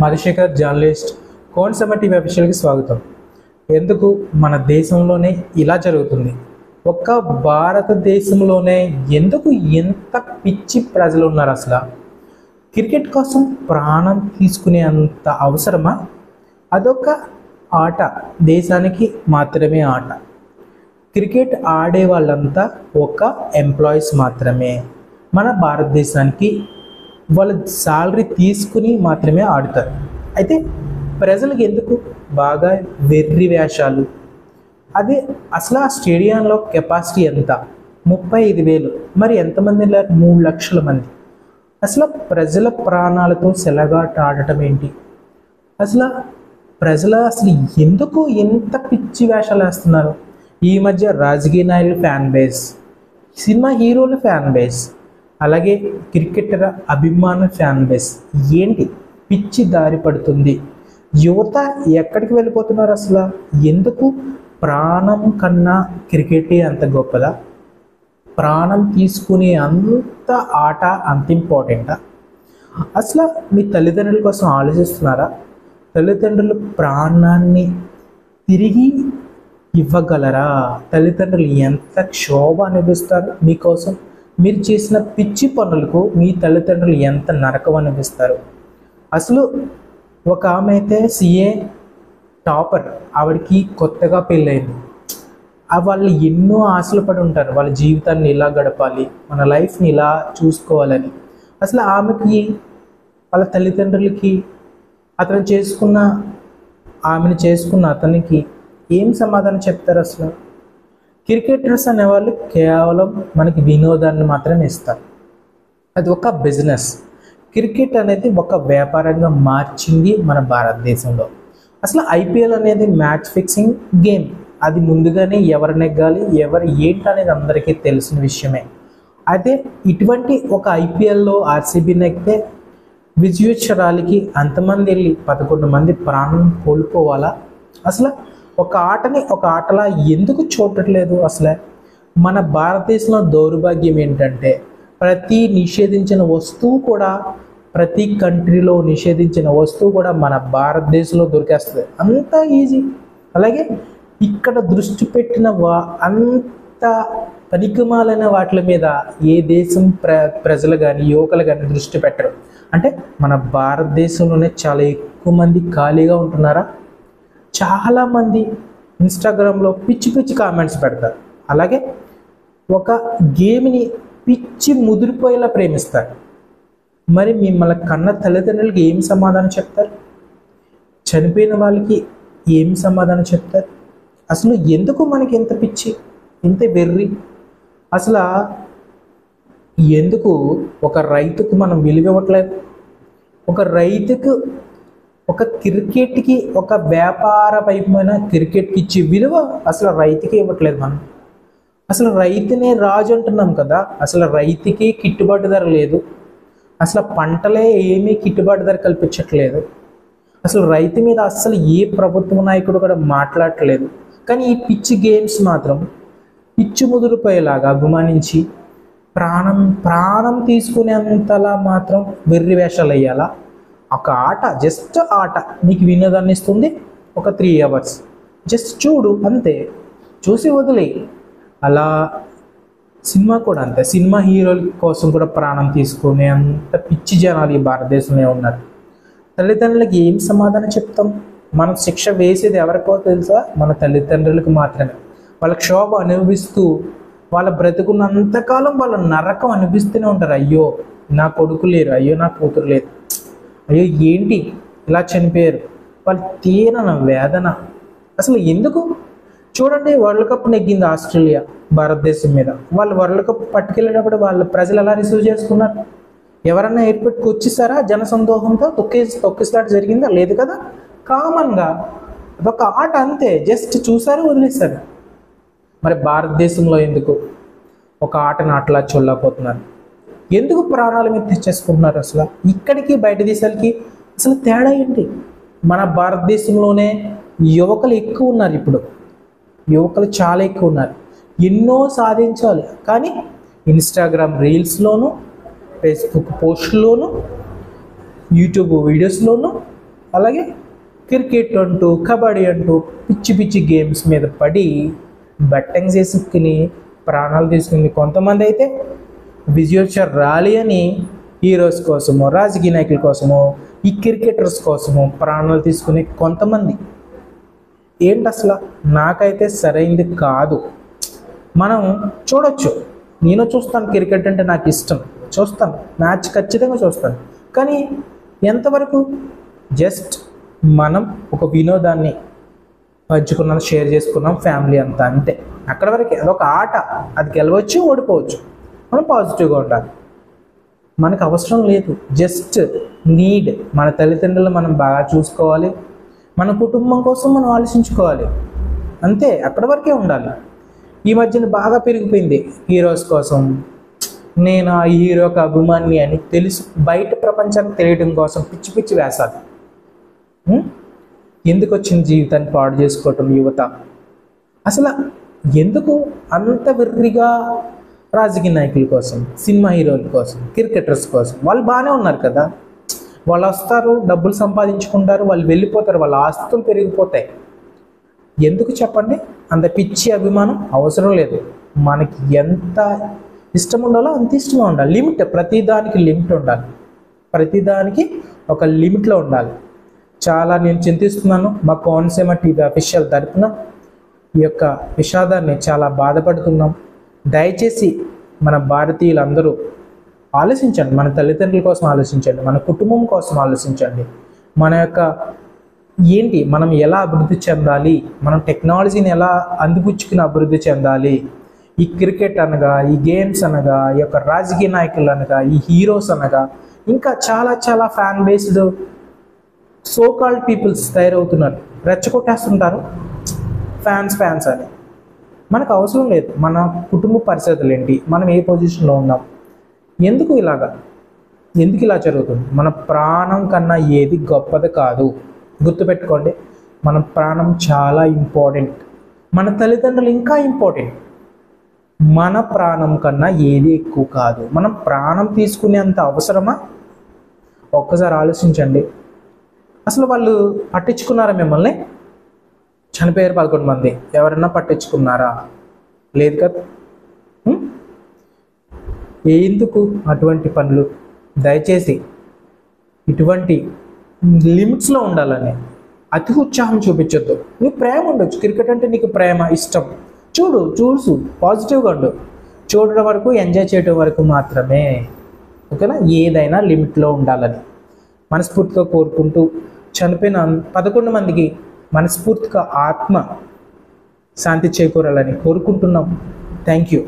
Madhusekhar journalist Konaseema TV అఫీషియల్కి స్వాగతం. ఎందుకు మన దేశంలోనే ఇలా జరుగుతుంది? ఒక్క భారతదేశంలోనే ఎందుకు ఎంత పిచ్చి ప్రజలు ఉన్నారు? అసలు క్రికెట్ కోసం ప్రాణం తీసుకునే అంత అవసరమా? అదొక ఆట, దేశానికి మాత్రమే ఆట. క్రికెట్ ఆడే వాళ్ళంతా ఒక ఎంప్లాయీస్ మాత్రమే. మన భారతదేశానికి వాళ్ళ శాలరీ తీసుకుని మాత్రమే ఆడుతారు. అయితే ప్రజలకు ఎందుకు బాగా వెర్రి వేషాలు? అదే అసలు ఆ స్టేడియంలో కెపాసిటీ ఎంత? 35,000. మరి ఎంతమంది వెళ్ళారు? 3 లక్షల మంది. అసలు ప్రజల ప్రాణాలతో సెలగాట ఆడటం ఏంటి? ప్రజలు ఎందుకు ఎంత పిచ్చి వేషాలు వేస్తున్నారు? ఈ మధ్య రాజకీయ నాయకుల ఫ్యాన్ బేస్, సినిమా హీరోల ఫ్యాన్ బేస్, అలాగే క్రికెటర్ అభిమాన ఫ్యాన్ బేస్ ఏంటి పిచ్చి దారి పడుతుంది? యువత ఎక్కడికి వెళ్ళిపోతున్నారు? అసలు ఎందుకు? ప్రాణం కన్నా క్రికెటే అంత గొప్పదా? ప్రాణం తీసుకునే అంత ఆట అంత ఇంపార్టెంటా? అసలు మీ తల్లిదండ్రుల కోసం ఆలోచిస్తున్నారా? తల్లిదండ్రులు ప్రాణాన్ని తిరిగి ఇవ్వగలరా? తల్లిదండ్రులు ఎంత క్షోభ అనిపిస్తారు మీకోసం? మీరు చేసిన పిచ్చి పనులకు మీ తల్లిదండ్రులు ఎంత నరకం అనిపిస్తారు? అసలు ఒక ఆమె అయితే సిఏ టాపర్, ఆవిడకి కొత్తగా పెళ్ళైంది. వాళ్ళు ఎన్నో ఆశలు పడి ఉంటారు, వాళ్ళ జీవితాన్ని ఇలా గడపాలి, మన లైఫ్ని ఇలా చూసుకోవాలని. అసలు ఆమెకి వాళ్ళ తల్లిదండ్రులకి ఆమెను చేసుకున్న అతనికి ఏం సమాధానం చెప్తారు? అసలు క్రికెటర్స్ అనేవాళ్ళు కేవలం మనకి వినోదాన్ని మాత్రమే ఇస్తారు. అది ఒక బిజినెస్. క్రికెట్ అనేది ఒక వ్యాపారంగా మార్చింది మన భారతదేశంలో. అసలు ఐపీఎల్ అనేది మ్యాచ్ ఫిక్సింగ్ గేమ్. అది ముందుగానే ఎవరు నెగ్గాలి, ఎవరు ఏంటి అనేది అందరికీ తెలిసిన విషయమే. అయితే ఇటువంటి ఒక ఐపీఎల్లో ఆర్సీబీ నెగ్గితే విజయోత్సవాలకి అంతమంది వెళ్ళి 11 మంది ప్రాణం కోల్పోవాలా? అసలు ఒక ఆటని ఒక ఆటలా ఎందుకు చూడట్లేదు? అసలే మన భారతదేశంలో దౌర్భాగ్యం ఏంటంటే ప్రతి కంట్రీలో నిషేధించిన వస్తువు కూడా మన భారతదేశంలో దొరికేస్తుంది. అంత ఈజీ. అలాగే ఇక్కడ దృష్టి పెట్టిన అంత పనికిమాలైన వాటి మీద ఏ దేశం ప్రజలు కానీ యువకులు కానీ దృష్టి పెట్టరు. అంటే మన భారతదేశంలోనే చాలా ఎక్కువ మంది ఖాళీగా ఉంటున్నారా? చాలామంది ఇన్స్టాగ్రామ్లో పిచ్చి పిచ్చి కామెంట్స్ పెడతారు. అలాగే ఒక గేమ్ని పిచ్చి ముదిరిపోయేలా ప్రేమిస్తారు. మరి మిమ్మల్ని కన్న తల్లిదండ్రులకి ఏం సమాధానం చెప్తారు? చనిపోయిన వాళ్ళకి ఏం సమాధానం చెప్తారు? అసలు ఎందుకు మనకి ఎంత పిచ్చి, ఎంత వెర్రి? అసలు ఎందుకు ఒక రైతుకు మనం విలువ ఇవ్వట్లేదు? ఒక రైతుకు, ఒక క్రికెట్కి, ఒక వ్యాపార వైపుమైన క్రికెట్కి ఇచ్చే విలువ అసలు రైతుకే ఇవ్వట్లేదు మనం. అసలు రైతునే రాజు అంటున్నాం కదా, అసలు రైతుకి గిట్టుబాటు ధర లేదు. అసలు పంటలే ఏమీ గిట్టుబాటు ధర కల్పించట్లేదు. అసలు రైతు మీద అసలు ఏ ప్రభుత్వ నాయకుడు కూడా మాట్లాడట్లేదు. కానీ ఈ పిచ్చి గేమ్స్ మాత్రం పిచ్చి ముదిరిపోయేలాగా అభిమానించి ప్రాణం తీసుకునేంతలా మాత్రం వెర్రి వేషాలు వేయాలా? ఒక ఆట, జస్ట్ ఆట నీకు వినోదాన్ని ఇస్తుంది. ఒక 3 hours జస్ట్ చూడు, అంతే, చూసి వదిలే. అలా సినిమా కూడా అంతే. సినిమా హీరోల కోసం కూడా ప్రాణం తీసుకునే అంత పిచ్చి జనాలు ఈ భారతదేశంలో ఉన్నారు. తల్లిదండ్రులకి ఏం సమాధానం చెప్తాం? మనం శిక్ష వేసేది ఎవరికో తెలుసా? మన తల్లిదండ్రులకు మాత్రమే. వాళ్ళ క్షోభ అనుభవిస్తూ వాళ్ళ బ్రతుకున్నంతకాలం వాళ్ళ నరకం అనిపిస్తూనే ఉంటారు. అయ్యో నా కొడుకు లేరు, అయ్యో నా కూతురు లేదు, అయ్యో ఏంటి ఇలా చనిపోయారు, వాళ్ళు తీరన వేదన. అసలు ఎందుకు? చూడండి, వరల్డ్ కప్ నెగ్గింది ఆస్ట్రేలియా భారతదేశం మీద. వాళ్ళు వరల్డ్ కప్ పట్టుకెళ్ళినప్పుడు వాళ్ళ ప్రజలు ఎలా రిసీవ్ చేసుకున్నారు? ఎవరన్నా ఎయిర్పోర్ట్కి వచ్చేసారా? జనసందోహంతో తొక్కిసలాట జరిగిందా? లేదు కదా. కామన్గా అదొక ఆట, అంతే, జస్ట్ చూసారు, వదిలేశారు. మరి భారతదేశంలో ఎందుకు ఒక ఆటను అట్లా చూడలేకపోతున్నారు? ఎందుకు ప్రాణాల మీద తెచ్చేసుకుంటున్నారు? అసలు ఇక్కడికి బయట దేశాలకి అసలు తేడా ఏంటి? మన భారతదేశంలోనే యువకులు ఎక్కువ ఉన్నారు. ఇప్పుడు యువకులు చాలా ఎక్కువ ఉన్నారు. ఎన్నో సాధించాలి, కానీ ఇన్స్టాగ్రామ్ రీల్స్లోనూ, ఫేస్బుక్ పోస్టుల్లోనూ యూట్యూబ్ వీడియోస్లోనూ, అలాగే క్రికెట్ అంటూ, కబడ్డీ అంటూ పిచ్చి పిచ్చి గేమ్స్ మీద పడి బెట్టింగ్ చేసుకుని ప్రాణాలు తీసుకుని, కొంతమంది అయితే విజయోత్సవ ర్యాలీ అని హీరోస్ కోసమో, రాజకీయ నాయకుల కోసమో, ఈ క్రికెటర్స్ కోసమో ప్రాణాలు తీసుకునే కొంతమంది. ఏంటి అసలు? నాకైతే సరైంది కాదు. మనం చూడొచ్చు, నేను చూస్తాను, క్రికెట్ అంటే నాకు ఇష్టం, చూస్తాను, మ్యాచ్ ఖచ్చితంగా చూస్తాను. కానీ ఎంతవరకు? జస్ట్ మనం ఒక వినోదాన్ని పంచుకున్నాం, షేర్ చేసుకున్నాం ఫ్యామిలీ అంతా, అంతే. అక్కడ వరకు అదొక ఆట, అది గెలవచ్చు, ఓడిపోవచ్చు. మనం పాజిటివ్గా ఉండాలి. మనకు అవసరం లేదు, జస్ట్ నీడ్. మన తల్లిదండ్రులు మనం బాగా చూసుకోవాలి, మన కుటుంబం కోసం మనం ఆలోచించుకోవాలి, అంతే. అక్కడ వరకే ఉండాలి. ఈ మధ్యన బాగా పెరిగిపోయింది హీరోస్ కోసం, నేను ఆ హీరోకి అభిమాని అని తెలుసు, బయట ప్రపంచానికి తెలియడం కోసం పిచ్చి పిచ్చి వేసాలి. ఎందుకు వచ్చిన జీవితాన్ని పాడు చేసుకోవటం యువత? అసలు ఎందుకు అంత వెర్రిగా? రాజకీయ నాయకుల కోసం, సినిమా హీరోల కోసం, క్రికెటర్స్ కోసం. వాళ్ళు బాగానే ఉన్నారు కదా, వాళ్ళు వస్తారు, డబ్బులు సంపాదించుకుంటారు, వాళ్ళు వెళ్ళిపోతారు, వాళ్ళ ఆస్తులు పెరిగిపోతాయి. ఎందుకు చెప్పండి? అంత పిచ్చి అభిమానం అవసరం లేదు. మనకి ఎంత ఇష్టం ఉండాలో అంత ఇష్టంగా ఉండాలి. లిమిట్, ప్రతిదానికి లిమిట్ ఉండాలి, ప్రతిదానికి ఒక లిమిట్లో ఉండాలి. చాలా నేను చింతిస్తున్నాను. మా కోనసీమ టీవీ అఫీషియల్ తరపున ఈ యొక్క విషాదాన్ని చాలా బాధపడుతున్నాం. దయచేసి మన భారతీయులందరూ ఆలోచించండి, మన తల్లిదండ్రుల కోసం ఆలోచించండి, మన కుటుంబం కోసం ఆలోచించండి. మన యొక్క ఏంటి, మనం ఎలా అభివృద్ధి చెందాలి, మనం టెక్నాలజీని ఎలా అందిపుచ్చుకుని అభివృద్ధి చెందాలి. ఈ క్రికెట్ అనగా, ఈ గేమ్స్ అనగా, ఈ యొక్క రాజకీయ నాయకులు అనగా, ఈ హీరోస్ అనగా, ఇంకా చాలా చాలా fan based so called peoples తయారవుతున్నారు, రెచ్చగొట్టేస్తుంటారు ఫ్యాన్స్ అని. మనకు అవసరం లేదు. మన కుటుంబ పరిస్థితులు ఏంటి, మనం ఏ పొజిషన్లో ఉన్నాం, ఎందుకు ఇలా జరుగుతుంది? మన ప్రాణం కన్నా ఏది గొప్పది కాదు. గుర్తుపెట్టుకోండి, మన ప్రాణం చాలా ఇంపార్టెంట్, మన తల్లిదండ్రులు ఇంకా ఇంపార్టెంట్. మన ప్రాణం కన్నా ఏది ఎక్కువ కాదు. మనం ప్రాణం తీసుకునేంత అవసరమా? ఒక్కసారి ఆలోచించండి. అసలు వాళ్ళు పట్టించుకున్నారా మిమ్మల్ని? చనిపోయారు 11 మంది, ఎవరైనా పట్టించుకున్నారా? లేదు కదా. ఎందుకు అటువంటి పనులు? దయచేసి ఇటువంటి లిమిట్స్లో ఉండాలని, అతి ఉత్సాహం చూపించొద్దు. నీకు ప్రేమ ఉండొచ్చు, క్రికెట్ అంటే నీకు ప్రేమ, ఇష్టం, చూడు, పాజిటివ్గా ఉండు. చూడడం వరకు, ఎంజాయ్ చేయడం వరకు మాత్రమే, ఓకేనా? ఏదైనా లిమిట్లో ఉండాలని మనస్ఫూర్తిగా కోరుకుంటూ, చనిపోయిన 11 మందికి మనస్ఫూర్తిగా ఆత్మ శాంతి చేకూరాలని కోరుకుంటున్నాం. Thank you.